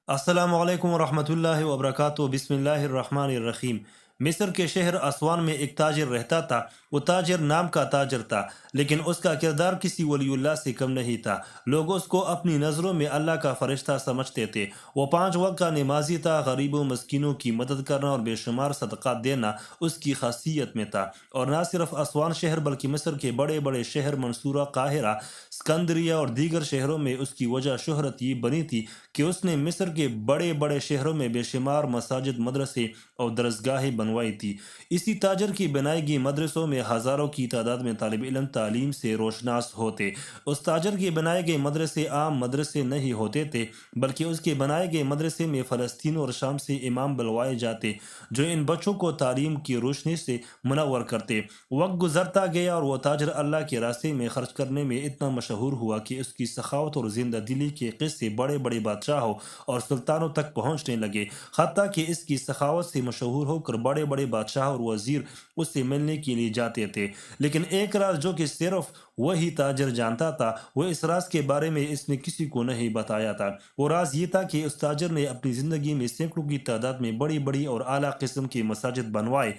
السلام علیکم ورحمۃ اللہ وبرکاتہ، بسم اللہ الرحمن الرحیم۔ مصر کے شہر اسوان میں ایک تاجر رہتا تھا۔ وہ تاجر نام کا تاجر تھا، لیکن اس کا کردار کسی ولی اللہ سے کم نہیں تھا۔ لوگ اس کو اپنی نظروں میں اللہ کا فرشتہ سمجھتے تھے۔ وہ 5 وقت کا نمازی تھا۔ غریبوں مسکینوں کی مدد کرنا اور بے شمار صدقات دینا اس کی خاصیت میں تھا۔ اور نہ صرف اسوان شہر بلکہ مصر کے بڑے بڑے شہر منصورہ، قاہرہ، اسکندریہ اور دیگر شہروں میں اس کی وجہ شہرت یہ بنی تھی کہ اس نے مصر کے بڑے بڑے شہروں میں بے شمار مساجد، مدرسے اور درسگاہیں بنوائی تھی۔ اسی تاجر کی بنائی گئی مدرسوں میں ہزاروں کی تعداد میں طالب علم تعلیم سے روشناس ہوتے۔ اس تاجر کے بنائے گئے مدرسے عام مدرسے نہیں ہوتے تھے، بلکہ اس کے بنائے گئے مدرسے میں فلسطین اور شام سے امام بلوائے جاتے جو ان بچوں کو تعلیم کی روشنی سے منور کرتے۔ وقت گزرتا گیا اور وہ تاجر اللہ کے راستے میں خرچ کرنے میں اتنا مشہور ہوا کہ اس کی سخاوت اور زندہ دلی کے قصے بڑے بڑے بادشاہوں اور سلطانوں تک پہنچنے لگے۔ حتیٰ کہ اس کی سخاوت سے مشہور ہو کر بڑے بڑے بادشاہ اور وزیر اس سے ملنے کے لیے جاتے تھے۔ لیکن ایک راز جو کہ صرف وہی تاجر جانتا تھا، وہ اس راز کے بارے میں اس نے کسی کو نہیں بتایا تھا۔ وہ راز یہ تھا کہ اس تاجر نے اپنی زندگی میں سینکڑوں کی تعداد میں بڑی بڑی اور اعلیٰ قسم کی مساجد بنوائے،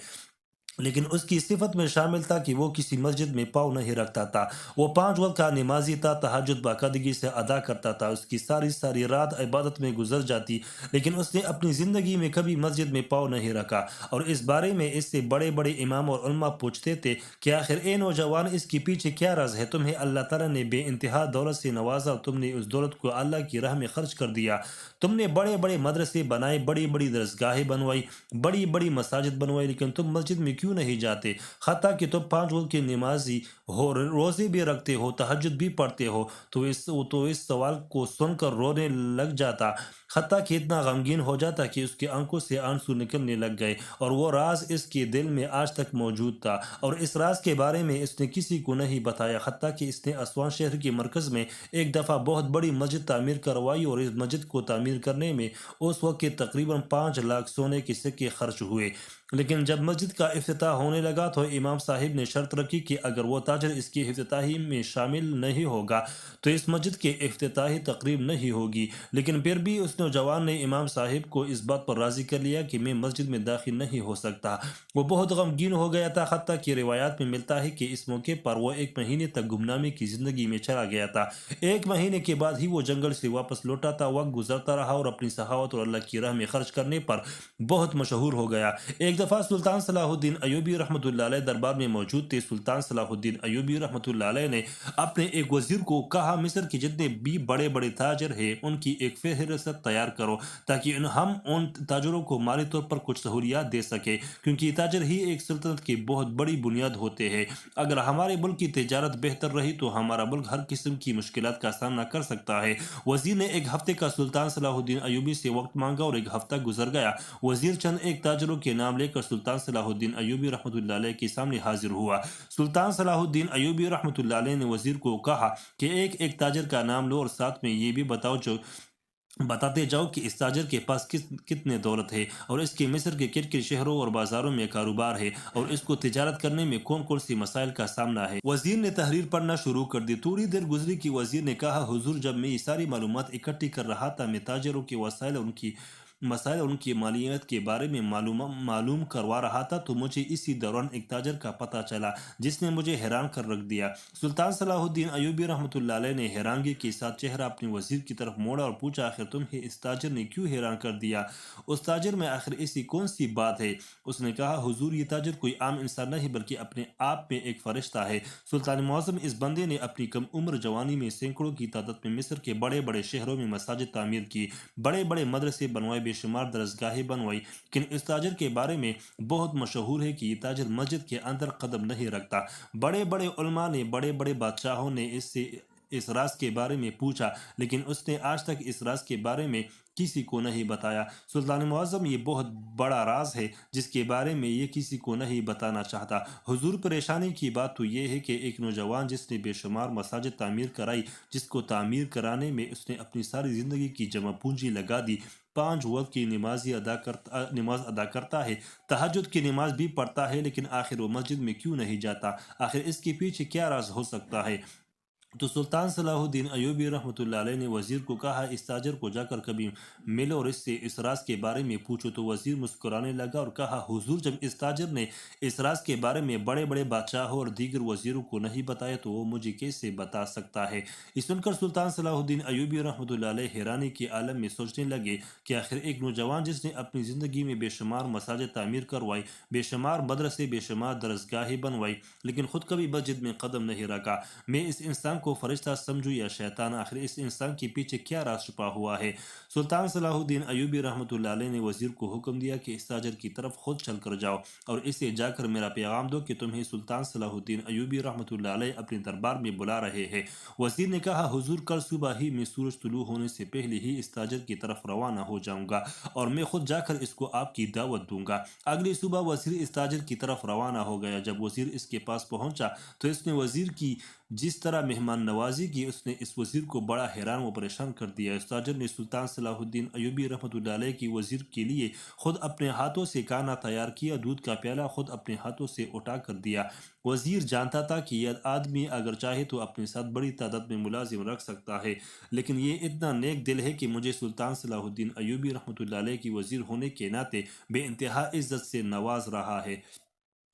لیکن اس کی صفت میں شامل تھا کہ وہ کسی مسجد میں پاؤں نہیں رکھتا تھا۔ وہ 5 وقت کا نمازی تھا، تہجد باقاعدگی سے ادا کرتا تھا، اس کی ساری ساری رات عبادت میں گزر جاتی، لیکن اس نے اپنی زندگی میں کبھی مسجد میں پاؤں نہیں رکھا۔ اور اس بارے میں اس سے بڑے بڑے امام اور علماء پوچھتے تھے کہ آخر اے نوجوان، اس کے پیچھے کیا راز ہے؟ تمہیں اللہ تعالیٰ نے بے انتہا دولت سے نوازا اور تم نے اس دولت کو اللہ کی راہ میں خرچ کر دیا۔ تم نے بڑے بڑے مدرسے بنائے، بڑی بڑی درسگاہیں بنوائی، بڑی بڑی مساجد بنوائی، لیکن تم مسجد میں کیوں نہیں جاتے؟ حتیٰ کہ تم 5 وقت کے نمازی ہو، روزے بھی رکھتے ہو، تہجد بھی پڑھتے ہو۔ تو اس سوال کو سن کر رونے لگ جاتا، حتیٰ کہ اتنا غمگین ہو جاتا کہ اس کی آنکھوں سے آنسو نکلنے لگ گئے۔ اور وہ راز اس کے دل میں آج تک موجود تھا، اور اس راز کے بارے میں اس نے کسی کو نہیں بتایا، حتیٰ کہ اس نے اسوان شہر کے مرکز میں ایک دفعہ بہت بڑی مسجد تعمیر کروائی، اور اس مسجد کو تعمیر کرنے میں اس وقت کے تقریباً 5 لاکھ سونے کے سکے خرچ ہوئے۔ لیکن جب مسجد کا افتتاح ہونے لگا تو امام صاحب نے شرط رکھی کہ اگر وہ تاجر اس کی افتتاحی میں شامل نہیں ہوگا تو اس مسجد کی افتتاحی تقریب نہیں ہوگی۔ لیکن پھر بھی اس نوجوان نے امام صاحب کو اس بات پر راضی کر لیا کہ میں مسجد میں داخل نہیں ہو سکتا۔ وہ بہت غمگین ہو گیا تھا، حتیٰ کہ روایات میں ملتا ہے کہ اس موقع پر وہ 1 مہینے تک گمنامی کی زندگی میں چلا گیا تھا۔ 1 مہینے کے بعد ہی وہ جنگل سے واپس لوٹا تھا۔ وقت گزرتا رہا اور اپنی سخاوت اور اللہ کی راہ میں خرچ کرنے پر بہت مشہور ہو گیا۔ ایک دفعہ سلطان صلاح الدین ایوبی رحمۃ اللہ علیہ دربار میں موجود تھے۔ سلطان صلاح الدین ایوبی رحمۃ اللہ علیہ نے اپنے ایک وزیر کو کہا، مصر کے جتنے بھی بڑے بڑے تاجر ہیں ان کی ایک فہرست تیار کرو تاکہ ہم ان تاجروں کو مالی طور پر کچھ سہولیات دے سکیں، کیونکہ تاجر ہی ایک سلطنت کی بہت بڑی بنیاد ہوتے ہیں۔ اگر ہمارے ملک کی تجارت بہتر رہی تو ہمارا ملک ہر قسم کی مشکلات کا سامنا کر سکتا ہے۔ وزیر نے 1 ہفتے کا سلطان صلاح الدین ایوبی سے وقت مانگا اور 1 ہفتہ گزر گیا۔ وزیر چند ایک تاجروں کے نام لے کر سلطان صلاح الدین ایوبی رحمۃ اللہ علیہ کے سامنے حاضر ہوا۔ سلطان صلاح الدین ایوبی رحمۃ اللہ علیہ نے وزیر کو کہا کہ ایک ایک تاجر کا نام لو اور ساتھ میں یہ بھی بتاتے جاؤ کہ اس تاجر کے پاس کتنے دولت ہے، اور اس کے مصر کے کن کن شہروں اور بازاروں میں کاروبار ہے، اور اس کو تجارت کرنے میں کون کون سی مسائل کا سامنا ہے۔ وزیر نے تحریر پڑھنا شروع کر دی۔ تھوڑی دیر گزری کہ وزیر نے کہا، حضور، جب میں یہ ساری معلومات اکٹھی کر رہا تھا، میں تاجروں کے وسائل اور ان کی مسائل اور ان کی مالیات کے بارے میں معلوم کروا رہا تھا، تو مجھے اسی دوران ایک تاجر کا پتہ چلا جس نے مجھے حیران کر رکھ دیا۔ سلطان صلاح الدین ایوبی رحمۃ اللہ علیہ نے حیرانگی کے ساتھ چہرہ اپنے وزیر کی طرف موڑا اور پوچھا، آخر تمہیں اس تاجر نے کیوں حیران کر دیا؟ اس تاجر میں آخر ایسی کون سی بات ہے؟ اس نے کہا، حضور، یہ تاجر کوئی عام انسان نہیں بلکہ اپنے آپ میں ایک فرشتہ ہے۔ سلطان معظم، اس بندے نے اپنی کم عمر جوانی میں سینکڑوں کی تعداد میں مصر کے بڑے بڑے شہروں میں مساجد تعمیر کی، بڑے بڑے مدرسے بنوائے، بے شمار درسگاہیں بنوائی، لیکن اس تاجر کے بارے میں بہت مشہور ہے کہ یہ تاجر مسجد کے اندر قدم نہیں رکھتا۔ بڑے بڑے علماء نے، بڑے بڑے بادشاہوں نے اس سے اس راز کے بارے میں پوچھا، لیکن اس نے آج تک اس راز کے بارے میں کسی کو نہیں بتایا۔ سلطان معظم، یہ بہت بڑا راز ہے جس کے بارے میں یہ کسی کو نہیں بتانا چاہتا۔ حضور، پریشانی کی بات تو یہ ہے کہ ایک نوجوان جس نے بے شمار مساجد تعمیر کرائی، جس کو تعمیر کرانے میں اس نے اپنی ساری زندگی کی جمع پونجی لگا دی، 5 وقت کی نماز ادا کرتا ہے، تہجد کی نماز بھی پڑھتا ہے، لیکن آخر وہ مسجد میں کیوں نہیں جاتا؟ آخر اس کے پیچھے کیا راز ہو سکتا ہے؟ تو سلطان صلاح الدین ایوبی رحمۃ اللہ علیہ نے وزیر کو کہا اس تاجر کو جا کر کبھی ملو اور اس سے اس راز کے بارے میں پوچھو۔ تو وزیر مسکرانے لگا اور کہا حضور جب اس تاجر نے اس راز کے بارے میں بڑے بڑے بادشاہوں اور دیگر وزیروں کو نہیں بتایا تو وہ مجھے کیسے بتا سکتا ہے؟ یہ سن کر سلطان صلاح الدین ایوبی رحمۃ اللہ علیہ حیرانی کے عالم میں سوچنے لگے کہ آخر ایک نوجوان جس نے اپنی زندگی میں بے شمار مساجد تعمیر کروائی، بے شمار مدرسے، بے شمار درسگاہیں بنوائی، لیکن خود کبھی مسجد میں قدم نہیں رکھا، میں اس انسان کو فرشتہ سمجھوں یا شیطان؟ آخر اس انسان کے پیچھے کیا راز چھپا ہوا ہے؟ سلطان صلاح الدین ایوبی رحمۃ اللہ علیہ نے وزیر کو حکم دیا کہ اس تاجر کی طرف خود چل کر جاؤ اور اسے جا کر میرا پیغام دو کہ تمہیں سلطان صلاح الدین ایوبی رحمۃ اللہ علیہ اپنے دربار میں بلا رہے ہیں۔ وزیر نے کہا حضور کل صبح ہی میں سورج طلوع ہونے سے پہلے ہی اس تاجر کی طرف روانہ ہو جاؤں گا اور میں خود جا کر اس کو آپ کی دعوت دوں گا۔ اگلی صبح وزیر اس تاجر کی طرف روانہ ہو گیا۔ جب وزیر اس کے پاس پہنچا تو اس نے وزیر کی جس طرح مہمان نوازی کی اس نے اس وزیر کو بڑا حیران و پریشان کر دیا۔ اس تاجر نے سلطان صلاح الدین ایوبی رحمۃ اللہ علیہ کی وزیر کے لیے خود اپنے ہاتھوں سے کھانا تیار کیا، دودھ کا پیالہ خود اپنے ہاتھوں سے اٹھا کر دیا۔ وزیر جانتا تھا کہ یہ آدمی اگر چاہے تو اپنے ساتھ بڑی تعداد میں ملازم رکھ سکتا ہے، لیکن یہ اتنا نیک دل ہے کہ مجھے سلطان صلاح الدین ایوبی رحمۃ اللہ علیہ کی وزیر ہونے کے ناطے بے انتہا عزت سے نواز رہا ہے۔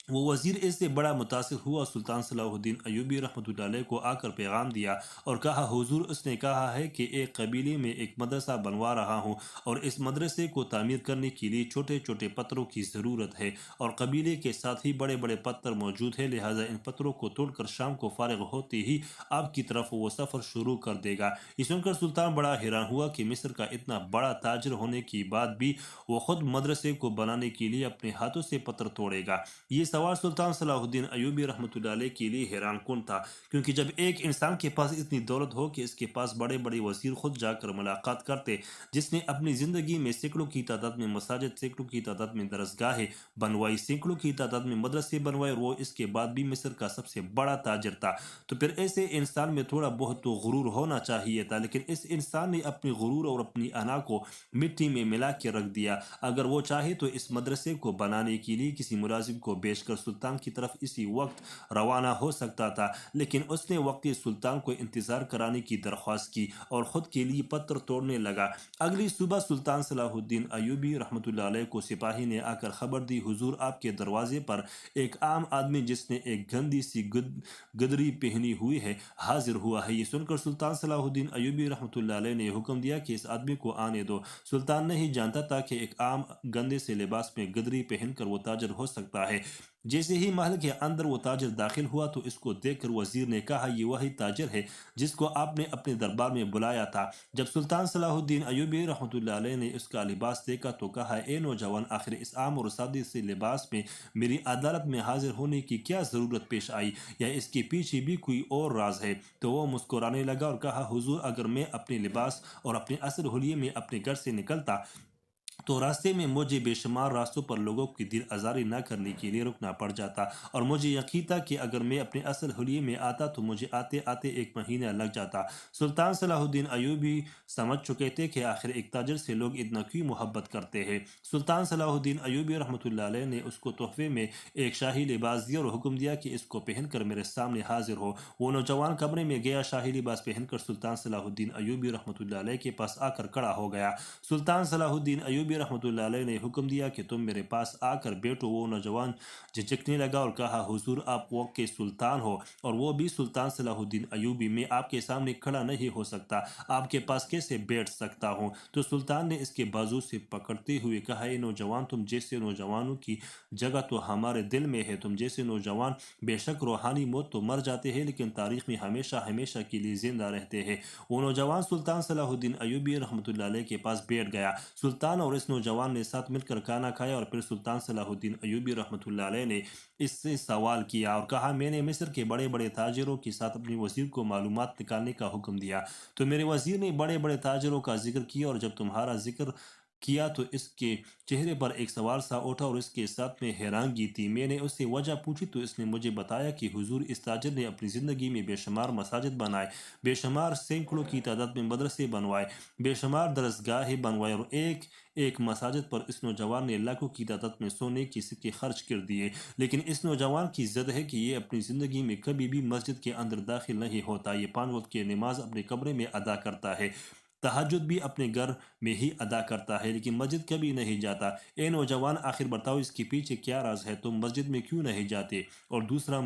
وہ وزیر اس سے بڑا متاثر ہوا، سلطان صلاح الدین ایوبی رحمۃ اللہ علیہ کو آ کر پیغام دیا اور کہا حضور اس نے کہا ہے کہ ایک قبیلے میں ایک مدرسہ بنوا رہا ہوں اور اس مدرسے کو تعمیر کرنے کے لیے چھوٹے چھوٹے پتھروں کی ضرورت ہے اور قبیلے کے ساتھ ہی بڑے بڑے پتھر موجود ہیں، لہٰذا ان پتھروں کو توڑ کر شام کو فارغ ہوتے ہی آپ کی طرف وہ سفر شروع کر دے گا۔ یہ سن کر سلطان بڑا حیران ہوا کہ مصر کا اتنا بڑا تاجر ہونے کے بعد بھی وہ خود مدرسے کو بنانے کے لیے اپنے ہاتھوں سے پتھر توڑے گا۔ یہ سوال سلطان صلاح الدین ایوبی رحمۃ اللہ علیہ کے لیے حیران کن تھا، کیونکہ جب ایک انسان کے پاس اتنی دولت ہو کہ اس کے پاس بڑے بڑے وزیر خود جا کر ملاقات کرتے، جس نے اپنی زندگی میں سینکڑوں کی تعداد میں مساجد، سینکڑوں کی تعداد میں درسگاہیں بنوائی، سینکڑوں کی تعداد میں مدرسے بنوائے اور وہ اس کے بعد بھی مصر کا سب سے بڑا تاجر تھا، تو پھر ایسے انسان میں تھوڑا بہت تو غرور ہونا چاہیے تھا، لیکن اس انسان نے اپنی غرور اور اپنی انا کو مٹی میں ملا کے رکھ دیا۔ اگر وہ چاہے تو اس مدرسے کو بنانے کے لیے کسی ملازم کو بیچ کر سلطان کی طرف اسی وقت روانہ ہو سکتا تھا، لیکن اس نے وقتی سلطان کو انتظار کرانے کی درخواست کی اور خود کے لیے پتھر توڑنے لگا۔ اگلی صبح سلطان صلاح الدین ایوبی رحمۃ اللہ علیہ کو سپاہی نے آ کر خبر دی حضور آپ کے دروازے پر ایک عام آدمی جس نے ایک گندی سی گدری پہنی ہوئی ہے حاضر ہوا ہے۔ یہ سن کر سلطان صلاح الدین ایوبی رحمۃ اللہ علیہ نے حکم دیا کہ اس آدمی کو آنے دو۔ سلطان نہیں جانتا تھا کہ ایک عام گندے سے لباس میں گدری پہن کر وہ تاجر ہو سکتا ہے۔ جیسے ہی محل کے اندر وہ تاجر داخل ہوا تو اس کو دیکھ کر وزیر نے کہا یہ وہی تاجر ہے جس کو آپ نے اپنے دربار میں بلایا تھا۔ جب سلطان صلاح الدین ایوبی رحمۃ اللہ علیہ نے اس کا لباس دیکھا تو کہا اے نوجوان، آخر اس عام اور سادے سے لباس میں میری عدالت میں حاضر ہونے کی کیا ضرورت پیش آئی، یا اس کے پیچھے بھی کوئی اور راز ہے؟ تو وہ مسکرانے لگا اور کہا حضور اگر میں اپنے لباس اور اپنے اصل حلیے میں اپنے گھر سے نکلتا تو راستے میں مجھے بے شمار راستوں پر لوگوں کی دل آزاری نہ کرنے کے لیے رکنا پڑ جاتا، اور مجھے یقین تھا کہ اگر میں اپنے اصل حلیے میں آتا تو مجھے آتے آتے ایک مہینہ لگ جاتا۔ سلطان صلاح الدین ایوبی سمجھ چکے تھے کہ آخر ایک تاجر سے لوگ اتنا کیوں محبت کرتے ہیں۔ سلطان صلاح الدین ایوبی رحمۃ اللہ علیہ نے اس کو تحفے میں ایک شاہی لباس دیا اور حکم دیا کہ اس کو پہن کر میرے سامنے حاضر ہو۔ وہ نوجوان کمرے میں گیا، شاہی لباس پہن کر سلطان صلاح الدین ایوبی رحمۃ اللہ علیہ کے پاس آ کر کھڑا ہو گیا۔ سلطان صلاح الدین ایوبی رحمۃ اللہ علیہ نے حکم دیا کہ تم میرے پاس آ کر بیٹھو۔ وہ نوجوان جھجکنے لگا اور کہا حضور آپ وقت کے سلطان ہو اور وہ بھی سلطان صلاح الدین ایوبی، میں آپ کے سامنے کھڑا نہیں ہو سکتا، آپ کے پاس کیسے بیٹھ سکتا ہوں؟ تو سلطان نے اس کے بازو سے پکڑتے ہوئے کہا اے نوجوان، تم جیسے نوجوانوں کی جگہ تو ہمارے دل میں ہے، تم جیسے نوجوان بے شک روحانی موت تو مر جاتے ہیں لیکن تاریخ میں ہمیشہ ہمیشہ کے لیے زندہ رہتے ہیں۔ وہ نوجوان سلطان صلاح الدین ایوبی رحمۃ اللہ علیہ کے پاس بیٹھ گیا۔ سلطان اور اس نوجوان نے ساتھ مل کر کھانا کھایا اور پھر سلطان صلاح الدین ایوبی رحمۃ اللہ علیہ نے اس سے سوال کیا اور کہا میں نے مصر کے بڑے بڑے تاجروں کے ساتھ اپنے وزیر کو معلومات نکالنے کا حکم دیا، تو میرے وزیر نے بڑے بڑے تاجروں کا ذکر کیا اور جب تمہارا ذکر کیا تو اس کے چہرے پر ایک سوال سا اٹھا اور اس کے ساتھ میں حیرانگی تھی۔ میں نے اس سے وجہ پوچھی تو اس نے مجھے بتایا کہ حضور اس تاجر نے اپنی زندگی میں بے شمار مساجد بنائے، بے شمار سینکڑوں کی تعداد میں مدرسے بنوائے، بے شمار درسگاہیں بنوائے، اور ایک ایک مساجد پر اس نوجوان نے لاکھوں کی تعداد میں سونے کے سکے خرچ کر دیے۔ لیکن اس نوجوان کی ضد ہے کہ یہ اپنی زندگی میں کبھی بھی مسجد کے اندر داخل نہیں ہوتا، یہ 5 وقت کی نماز اپنے کمرے میں ادا کرتا ہے، تہجد بھی اپنے گھر میں ہی ادا کرتا ہے، لیکن مسجد کبھی نہیں جاتا۔ اے نوجوان، آخر بتاؤ اس کے پیچھے کیا راز ہے؟ تم مسجد میں کیوں نہیں جاتے؟ اور دوسرا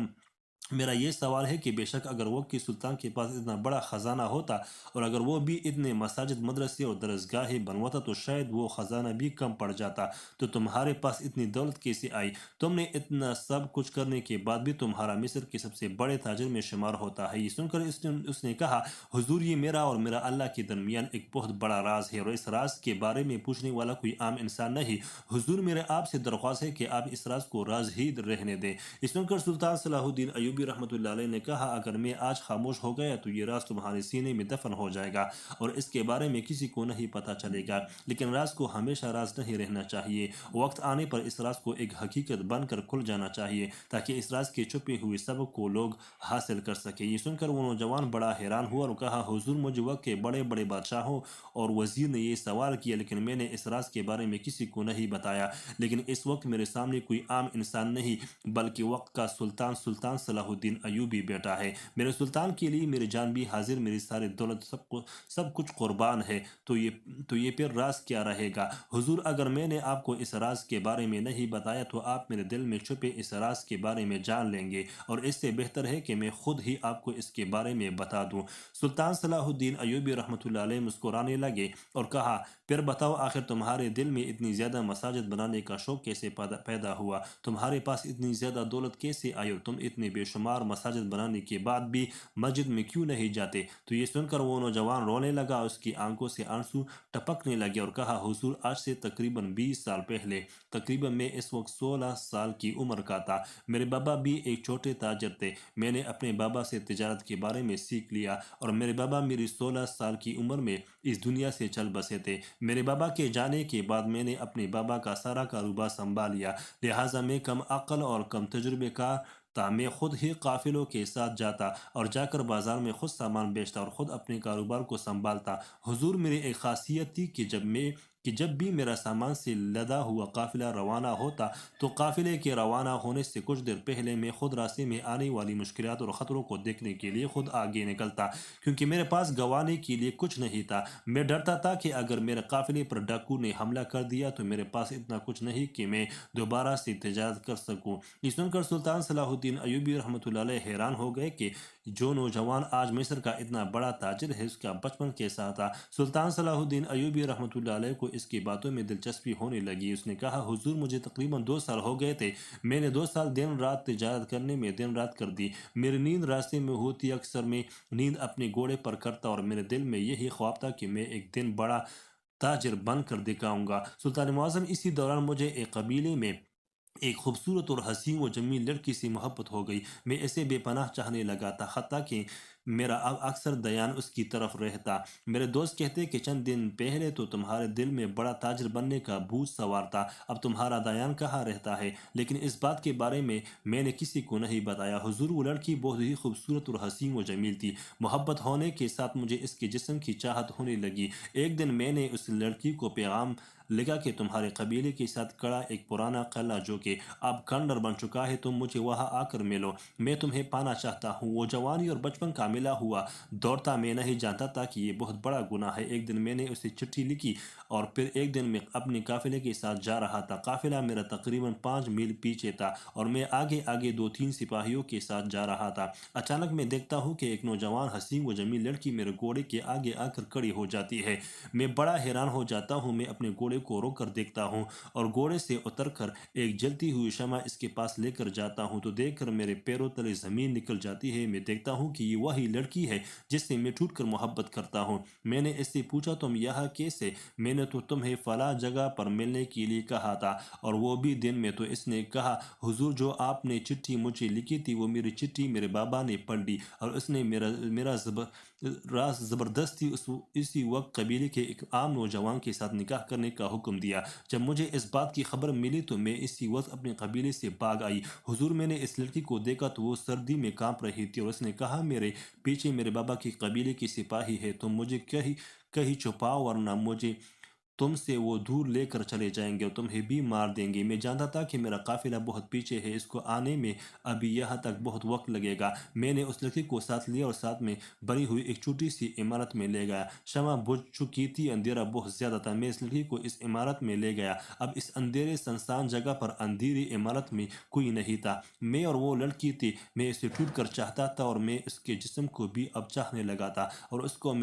میرا یہ سوال ہے کہ بے شک اگر وہ کہ سلطان کے پاس اتنا بڑا خزانہ ہوتا اور اگر وہ بھی اتنے مساجد، مدرسے اور درسگاہیں بنواتا تو شاید وہ خزانہ بھی کم پڑ جاتا، تو تمہارے پاس اتنی دولت کیسے آئی؟ تم نے اتنا سب کچھ کرنے کے بعد بھی تمہارا مصر کے سب سے بڑے تاجر میں شمار ہوتا ہے۔ یہ سن کر اس نے کہا، حضور، یہ میرا اور میرا اللہ کے درمیان ایک بہت بڑا راز ہے، اور اس راز کے بارے میں پوچھنے والا کوئی عام انسان نہیں۔ حضور، میرے آپ سے درخواست ہے کہ آپ اس راز کو راز ہی رہنے دیں۔ یہ سن کر سلطان صلاح الدین ایوبی رحمۃ اللہ علیہ نے کہا، اگر میں آج خاموش ہو گیا تو یہ راز تمہارے سینے میں دفن ہو جائے گا اور اس کے بارے میں کسی کو نہیں پتہ چلے گا، لیکن راز کو ہمیشہ راز نہیں رہنا چاہیے، وقت آنے پر اس راز کو ایک حقیقت بن کر کھل جانا چاہیے تاکہ اس راز کے چھپے ہوئے سبق کو لوگ حاصل کر سکے۔ یہ سن کر وہ نوجوان بڑا حیران ہوا اور کہا، حضور، مجھے وقت کے بڑے بڑے بادشاہوں اور وزیر نے یہ سوال کیا، لیکن میں نے اس راز کے بارے میں کسی کو نہیں بتایا، لیکن اس وقت میرے سامنے کوئی عام انسان نہیں بلکہ وقت کا سلطان صلاح الدین ایوبی بیٹا ہے۔ میرے سلطان کے لیے میری جان بھی حاضر، میری ساری دولت، سب کچھ قربان ہے، تو یہ پھر راز کیا رہے گا؟ حضور، اگر میں نے آپ کو اس راز کے بارے میں نہیں بتایا تو آپ میرے دل میں چھپے اس راز کے بارے میں جان لیں گے، اور اس سے بہتر ہے کہ میں خود ہی آپ کو اس کے بارے میں بتا دوں۔ سلطان صلاح الدین ایوبی رحمۃ اللہ علیہ مسکرانے لگے اور کہا، پھر بتاؤ، آخر تمہارے دل میں اتنی زیادہ مساجد بنانے کا شوق کیسے پیدا ہوا؟ تمہارے پاس اتنی زیادہ دولت کیسے آئی اور تم اتنے بے شمار مساجد بنانے کے بعد بھی مسجد میں کیوں نہیں جاتے؟ تو یہ سن کر وہ نوجوان رونے لگا، اس کی آنکھوں سے آنسو ٹپکنے لگے اور کہا، حضور، آج سے تقریباً 20 سال پہلے، تقریباً میں اس وقت 16 سال کی عمر کا تھا، میرے بابا بھی ایک چھوٹے تاجر تھے، میں نے اپنے بابا سے تجارت کے بارے میں سیکھ لیا اور میرے بابا میری 16 سال کی عمر میں اس دنیا سے چل بسے تھے۔ میرے بابا کے جانے کے بعد میں نے اپنے بابا کا سارا کاروبار سنبھال لیا، لہٰذا میں کم عقل اور کم تجربے کار تھا، میں خود ہی قافلوں کے ساتھ جاتا اور جا کر بازار میں خود سامان بیچتا اور خود اپنے کاروبار کو سنبھالتا۔ حضور، میری ایک خاصیت تھی کہ جب بھی میرا سامان سے لدا ہوا قافلہ روانہ ہوتا تو قافلے کے روانہ ہونے سے کچھ دیر پہلے میں خود راستے میں آنے والی مشکلات اور خطروں کو دیکھنے کے لیے خود آگے نکلتا، کیونکہ میرے پاس گنوانے کے لیے کچھ نہیں تھا۔ میں ڈرتا تھا کہ اگر میرے قافلے پر ڈاکو نے حملہ کر دیا تو میرے پاس اتنا کچھ نہیں کہ میں دوبارہ سے تجارت کر سکوں۔ یہ سن کر سلطان صلاح الدین ایوبی رحمۃ اللہ علیہ حیران ہو گئے کہ جو نوجوان آج مصر کا اتنا بڑا تاجر ہے، اس کا بچپن کیسا تھا؟ سلطان صلاح الدین ایوبی رحمۃ اللہ علیہ کو اس کی باتوں میں دلچسپی ہونے لگی۔ اس نے کہا، حضور، مجھے تقریباً 2 سال ہو گئے تھے، میں نے 2 سال دن رات تجارت کرنے میں دن رات کر دی، میری نیند راستے میں ہوتی، اکثر میں نیند اپنے گھوڑے پر کرتا اور میرے دل میں یہی خواب تھا کہ میں ایک دن بڑا تاجر بن کر دکھاؤں گا۔ سلطان معظم، اسی دوران مجھے ایک قبیلے میں ایک خوبصورت اور حسین و جمیل لڑکی سے محبت ہو گئی، میں اسے بے پناہ چاہنے لگا تھا، حتیٰ کہ میرا اب اکثر دھیان اس کی طرف رہتا۔ میرے دوست کہتے کہ چند دن پہلے تو تمہارے دل میں بڑا تاجر بننے کا بھوت سوار تھا، اب تمہارا دھیان کہاں رہتا ہے؟ لیکن اس بات کے بارے میں نے کسی کو نہیں بتایا۔ حضور، وہ لڑکی بہت ہی خوبصورت اور حسین و جمیل تھی، محبت ہونے کے ساتھ مجھے اس کے جسم کی چاہت ہونے لگی۔ ایک دن میں نے اس لڑکی کو پیغام لکھا کہ تمہارے قبیلے کے ساتھ کڑا ایک پرانا قلعہ جو کہ اب کھنڈر بن چکا ہے، تم مجھے وہاں آ کر ملو، میں تمہیں پانا چاہتا ہوں۔ وہ جوانی اور بچپن کا ملا ہوا دوڑتا، میں نہیں جانتا تھا کہ یہ بہت بڑا گناہ ہے۔ ایک دن میں نے اسے چٹھی لکھی اور پھر ایک دن میں اپنے قافلے کے ساتھ جا رہا تھا، قافلہ میرا تقریباً 5 میل پیچھے تھا اور میں آگے آگے 2-3 سپاہیوں کے ساتھ جا رہا تھا۔ اچانک میں دیکھتا ہوں کہ ایک نوجوان حسین و جمیل لڑکی میرے گھوڑے کے آگے آ کر کھڑی ہو جاتی ہے، میں بڑا حیران ہو جاتا ہوں، میں اپنے گھوڑے کو روک کر دیکھتا ہوں اور گھوڑے سے اتر کر ایک جلتی ہوئی شمع اس کے پاس لے کر جاتا ہوں تو دیکھ کر میرے پیروں تلے زمین نکل جاتی ہے۔ میں دیکھتا ہوں کہ یہ وہی لڑکی ہے جس سے میں ٹوٹ کر محبت کرتا ہوں۔ میں نے اس سے پوچھا، تم یہاں کیسے؟ میں نے تو تمہیں فلاں جگہ پر ملنے کے لیے کہا تھا اور وہ بھی دن میں۔ تو اس نے کہا، حضور، جو آپ نے چٹھی مجھے لکھی تھی وہ میری چٹھی میرے بابا نے پڑھ لی اور اس نے میرا راز زبردستی اسی وقت قبیلے کے ایک عام نوجوان کے ساتھ نکاح کرنے کا حکم دیا۔ جب مجھے اس بات کی خبر ملی تو میں اسی وقت اپنے قبیلے سے بھاگ آئی۔ حضور میں نے اس لڑکی کو دیکھا تو وہ سردی میں کانپ رہی تھی اور اس نے کہا میرے پیچھے میرے بابا کے قبیلے کی سپاہی ہے، تم مجھے کہیں چھپاؤ ورنہ مجھے تم سے وہ دور لے کر چلے جائیں گے اور تمہیں بھی مار دیں گے۔ میں جانتا تھا کہ میرا قافلہ بہت پیچھے ہے، اس کو آنے میں ابھی یہاں تک بہت وقت لگے گا۔ میں نے اس لڑکی کو ساتھ لیا اور ساتھ میں بنی ہوئی ایک چھوٹی سی عمارت میں لے گیا۔ شمع بجھ چکی تھی، اندھیرا بہت زیادہ تھا۔ میں اس لڑکی کو اس عمارت میں لے گیا۔ اب اس اندھیرے سنسان جگہ پر اندھیری عمارت میں کوئی نہیں تھا، میں اور وہ لڑکی تھی۔ میں اسے ٹوٹ کر چاہتا تھا اور میں اس کے جسم کو بھی اب چاہنے لگا تھا اور اس کو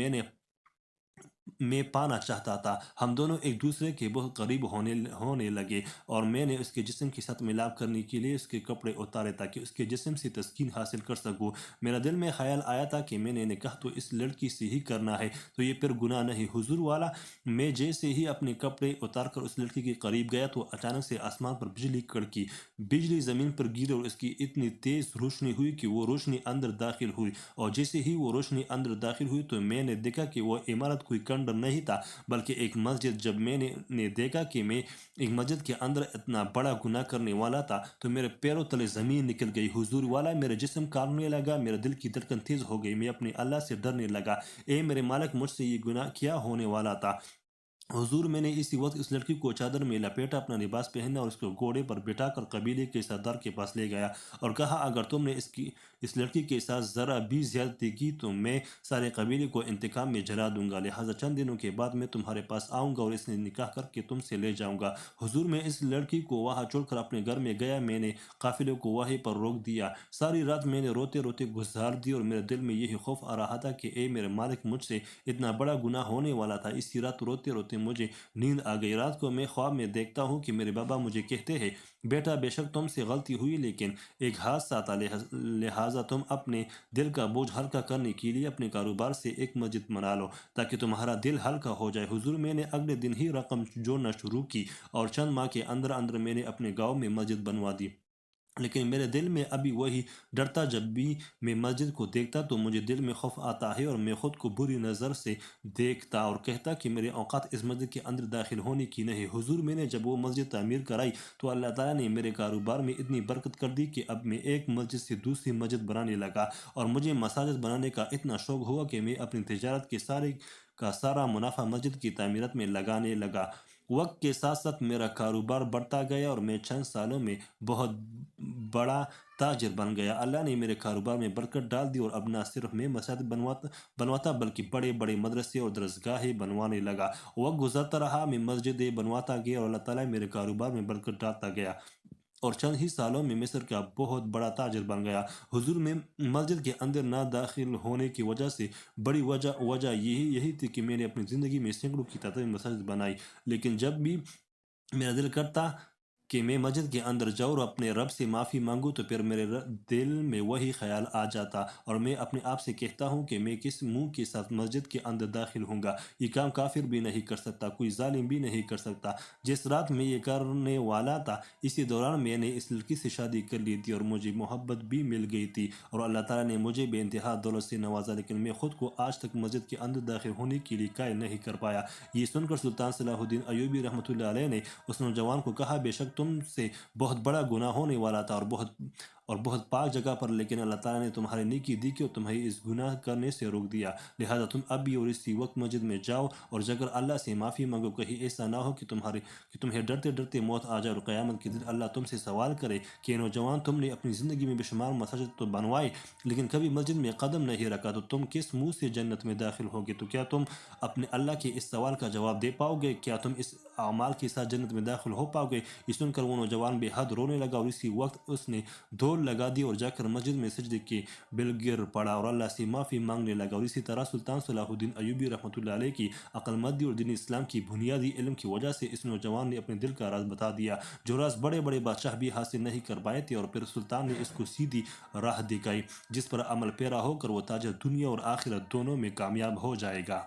میں پانا چاہتا تھا۔ ہم دونوں ایک دوسرے کے بہت قریب ہونے لگے اور میں نے اس کے جسم کے ساتھ ملاپ کرنے کے لیے اس کے کپڑے اتارے تاکہ اس کے جسم سے تسکین حاصل کر سکوں۔ میرا دل میں خیال آیا تھا کہ میں نے نکاح تو اس لڑکی سے ہی کرنا ہے تو یہ پھر گناہ نہیں۔ حضور والا، میں جیسے ہی اپنے کپڑے اتار کر اس لڑکی کے قریب گیا تو اچانک سے آسمان پر بجلی کڑکی، بجلی زمین پر گری اور اس کی اتنی تیز روشنی ہوئی کہ وہ روشنی اندر داخل ہوئی، اور جیسے ہی وہ روشنی اندر داخل ہوئی تو میں نے دیکھا کہ وہ عمارت کوئی کھنڈر نہیں تھا بلکہ ایک مسجد۔ جب میں نے دیکھا کہ میں ایک مسجد کے اندر اتنا بڑا گناہ کرنے والا تھا تو میرے پیروں تلے زمین نکل گئی۔ حضور والا، میرا جسم کانپنے لگا، میرے دل کی دھڑکن تیز ہو گئی، میں اپنے اللہ سے ڈرنے لگا، اے میرے مالک، مجھ سے یہ گناہ کیا ہونے والا تھا؟ حضور، میں نے اسی وقت اس لڑکی کو چادر میں لپیٹا، اپنا لباس پہنا اور اس کو گھوڑے پر بٹھا کر قبیلے کے سردار کے پاس لے گیا اور کہا اگر تم نے اس لڑکی کے ساتھ ذرا بھی زیادتی کی تو میں سارے قبیلے کو انتقام میں جلا دوں گا، لہٰذا چند دنوں کے بعد میں تمہارے پاس آؤں گا اور اس نے نکاح کر کے تم سے لے جاؤں گا۔ حضور، میں اس لڑکی کو وہاں چھوڑ کر اپنے گھر میں گیا۔ میں نے قافلے کو وہیں پر روک دیا۔ ساری رات میں نے روتے روتے گزار دی اور میرے دل میں یہی خوف آ رہا تھا کہ اے میرے مالک، مجھ سے اتنا بڑا گناہ ہونے والا تھا۔ اسی رات روتے روتے مجھے نیند آ گئی۔ رات کو میں خواب میں دیکھتا ہوں کہ میرے بابا مجھے کہتے ہیں بیٹا، بے شک تم سے غلطی ہوئی لیکن ایک حادثہ تھا، لہٰذا تم اپنے دل کا بوجھ ہلکا کرنے کے لیے اپنے کاروبار سے ایک مسجد بنا لو تاکہ تمہارا دل ہلکا ہو جائے۔ حضور، میں نے اگلے دن ہی رقم جوڑنا شروع کی اور چند ماہ کے اندر اندر میں نے اپنے گاؤں میں مسجد بنوا دی، لیکن میرے دل میں ابھی وہی ڈر تھا۔ جب بھی میں مسجد کو دیکھتا تو مجھے دل میں خوف آتا ہے اور میں خود کو بری نظر سے دیکھتا اور کہتا کہ میرے اوقات اس مسجد کے اندر داخل ہونے کی نہیں۔ حضور، میں نے جب وہ مسجد تعمیر کرائی تو اللہ تعالیٰ نے میرے کاروبار میں اتنی برکت کر دی کہ اب میں ایک مسجد سے دوسری مسجد بنانے لگا اور مجھے مساجد بنانے کا اتنا شوق ہوا کہ میں اپنی تجارت کے سارا منافع مسجد کی تعمیرات میں لگانے لگا۔ وقت کے ساتھ ساتھ میرا کاروبار بڑھتا گیا اور میں چند سالوں میں بہت بڑا تاجر بن گیا۔ اللہ نے میرے کاروبار میں برکت ڈال دی اور اب نہ صرف میں مساجد بنواتا بلکہ بڑے بڑے مدرسے اور درسگاہیں بنوانے لگا۔ وقت گزرتا رہا، میں مسجدیں بنواتا گیا اور اللہ تعالیٰ میرے کاروبار میں برکت ڈالتا گیا اور چند ہی سالوں میں مصر کا بہت بڑا تاجر بن گیا۔ حضور، میں مسجد کے اندر نہ داخل ہونے کی وجہ سے بڑی وجہ یہی تھی کہ میں نے اپنی زندگی میں سینکڑوں کی تعداد میں مساجد بنائی، لیکن جب بھی میرا دل کرتا کہ میں مسجد کے اندر جاؤں اور اپنے رب سے معافی مانگوں تو پھر میرے دل میں وہی خیال آ جاتا اور میں اپنے آپ سے کہتا ہوں کہ میں کس منہ کے ساتھ مسجد کے اندر داخل ہوں گا؟ یہ کام کافر بھی نہیں کر سکتا، کوئی ظالم بھی نہیں کر سکتا۔ جس رات میں یہ کرنے والا تھا اسی دوران میں نے اس لڑکی سے شادی کر لی تھی اور مجھے محبت بھی مل گئی تھی اور اللہ تعالیٰ نے مجھے بے انتہا دولت سے نوازا، لیکن میں خود کو آج تک مسجد کے اندر داخل ہونے کے لیے قائل نہیں کر پایا۔ یہ سن کر سلطان صلاح الدین ایوبی رحمۃ اللہ علیہ نے اس نوجوان کو کہا بے شک تم سے بہت بڑا گناہ ہونے والا تھا اور بہت پاک جگہ پر، لیکن اللہ تعالیٰ نے تمہاری نیکی دیکھی اور تمہیں اس گناہ کرنے سے روک دیا، لہذا تم اب بھی اور اسی وقت مسجد میں جاؤ اور جا کر اللہ سے معافی مانگو۔ کہیں ایسا نہ ہو کہ تمہیں ڈرتے ڈرتے موت آ جائے اور قیامت کے دن اللہ تم سے سوال کرے کہ نوجوان، تم نے اپنی زندگی میں بے شمار مساجد تو بنوائے لیکن کبھی مسجد میں قدم نہیں رکھا، تو تم کس منہ سے جنت میں داخل ہوگے؟ تو کیا تم اپنے اللہ کے اس سوال کا جواب دے پاؤ گے؟ کیا تم اس اعمال کے ساتھ جنت میں داخل ہو پاؤ گے؟ یہ سن کر وہ نوجوان بے حد رونے لگا اور اسی وقت اس نے دوڑ لگا دی اور جا کر مسجد میں سجدے کے بل گر پڑا اور اللہ سے معافی مانگنے لگا۔ اور اسی طرح سلطان صلاح الدین ایوبی رحمۃ اللہ علیہ کی عقل مندی اور دین اسلام کی بنیادی علم کی وجہ سے اس نوجوان نے اپنے دل کا راز بتا دیا، جو راز بڑے بڑے بادشاہ بھی حاصل نہیں کر پائے تھے، اور پھر سلطان نے اس کو سیدھی راہ دکھائی جس پر عمل پیرا ہو کر وہ تاجر دنیا اور آخرت دونوں میں کامیاب ہو جائے گا۔